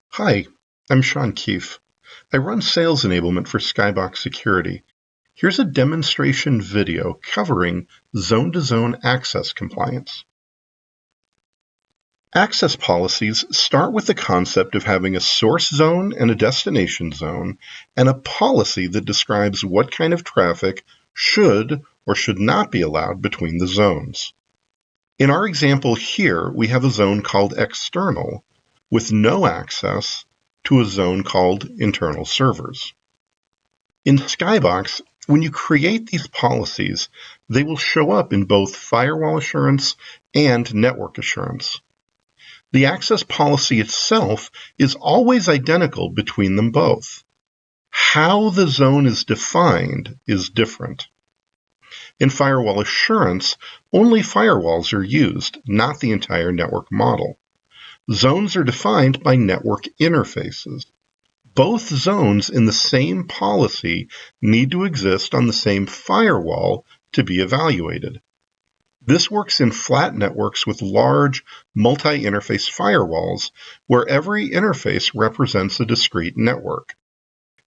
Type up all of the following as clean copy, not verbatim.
Hi, I'm Sean Keef. I run sales enablement for Skybox Security. Here's a demonstration video covering zone-to-zone access compliance. Access policies start with the concept of having a source zone and a destination zone, and a policy that describes what kind of traffic should or should not be allowed between the zones. In our example here, we have a zone called external with no access to a zone called internal servers. In Skybox, when you create these policies, they will show up in both firewall assurance and network assurance. The access policy itself is always identical between them both. How the zone is defined is different. In firewall assurance, only firewalls are used, not the entire network model. Zones are defined by network interfaces. Both zones in the same policy need to exist on the same firewall to be evaluated. This works in flat networks with large multi-interface firewalls where every interface represents a discrete network.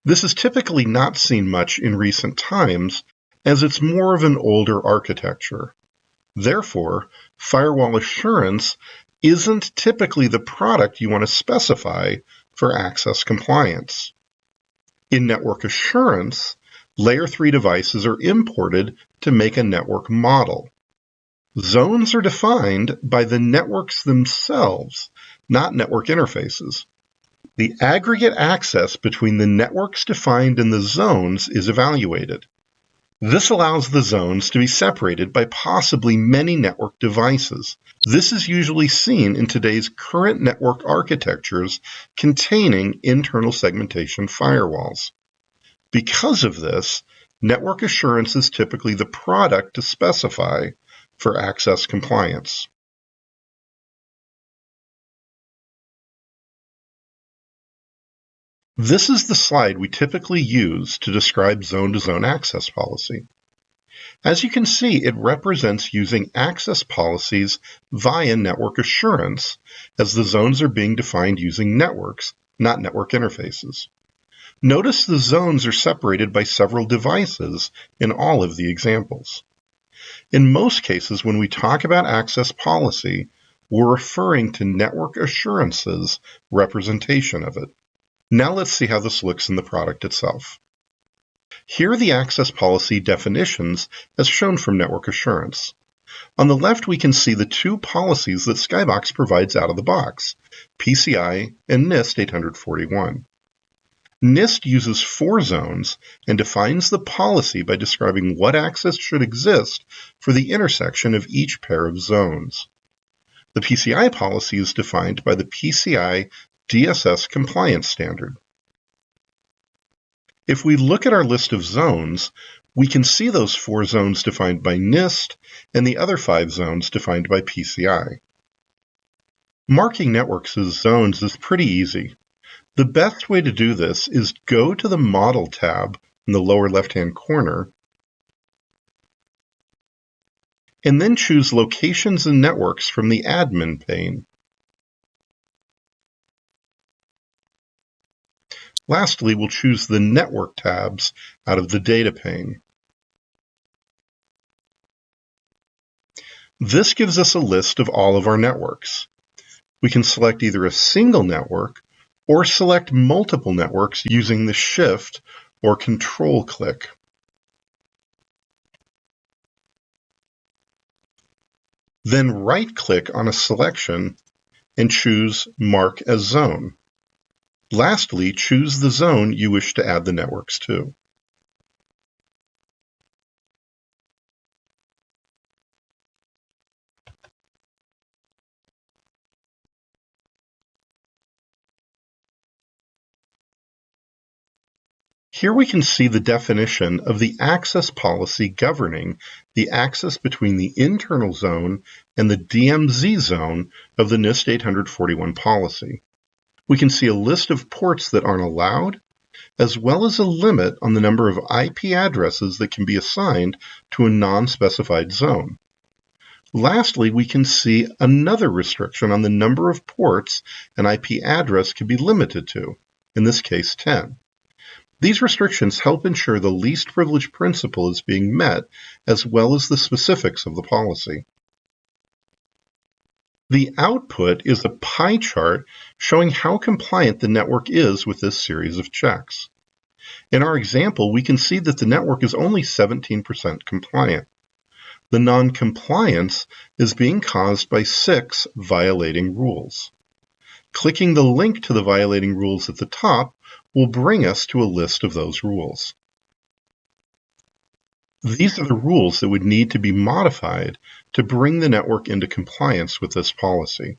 This is typically not seen much in recent times as it's more of an older architecture. Therefore, firewall assurance isn't typically the product you want to specify for access compliance. In network assurance, layer 3 devices are imported to make a network model. Zones are defined by the networks themselves, not network interfaces. The aggregate access between the networks defined in the zones is evaluated. This allows the zones to be separated by possibly many network devices. This is usually seen in today's current network architectures containing internal segmentation firewalls. Because of this, network assurance is typically the product to specify for access compliance. This is the slide we typically use to describe zone-to-zone access policy. As you can see, it represents using access policies via network assurance, as the zones are being defined using networks, not network interfaces. Notice the zones are separated by several devices in all of the examples. In most cases, when we talk about access policy, we're referring to network assurance's representation of it. Now let's see how this looks in the product itself. Here are the access policy definitions as shown from network assurance. On the left, we can see the two policies that Skybox provides out of the box, PCI and NIST 841. NIST uses 4 zones and defines the policy by describing what access should exist for the intersection of each pair of zones. The PCI policy is defined by the PCI DSS compliance standard. If we look at our list of zones, we can see those 4 zones defined by NIST and the other 5 zones defined by PCI. Marking networks as zones is pretty easy. The best way to do this is go to the Model tab in the lower left-hand corner and then choose Locations and Networks from the Admin pane. Lastly, we'll choose the Network tabs out of the Data pane. This gives us a list of all of our networks. We can select either a single network or select multiple networks using the Shift or Control click. Then right-click on a selection and choose Mark as Zone. Lastly, choose the zone you wish to add the networks to. Here we can see the definition of the access policy governing the access between the internal zone and the DMZ zone of the NIST 841 policy. We can see a list of ports that aren't allowed, as well as a limit on the number of IP addresses that can be assigned to a non-specified zone. Lastly, we can see another restriction on the number of ports an IP address can be limited to, in this case 10. These restrictions help ensure the least privilege principle is being met, as well as the specifics of the policy. The output is a pie chart showing how compliant the network is with this series of checks. In our example, we can see that the network is only 17% compliant. The non-compliance is being caused by 6 violating rules. Clicking the link to the violating rules at the top will bring us to a list of those rules. These are the rules that would need to be modified to bring the network into compliance with this policy.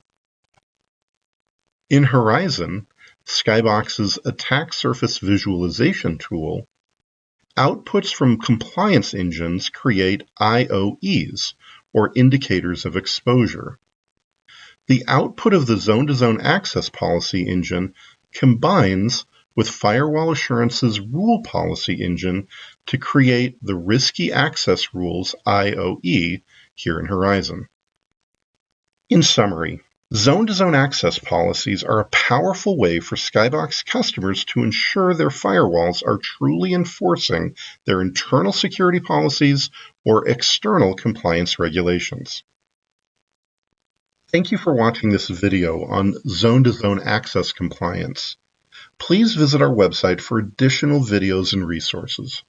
In Horizon, Skybox's attack surface visualization tool, outputs from compliance engines create IOEs, or indicators of exposure. The output of the zone-to-zone access policy engine combines with Firewall Assurance's rule policy engine to create the Risky Access Rules IOE here in Horizon. In summary, zone-to-zone access policies are a powerful way for Skybox customers to ensure their firewalls are truly enforcing their internal security policies or external compliance regulations. Thank you for watching this video on zone-to-zone access compliance. Please visit our website for additional videos and resources.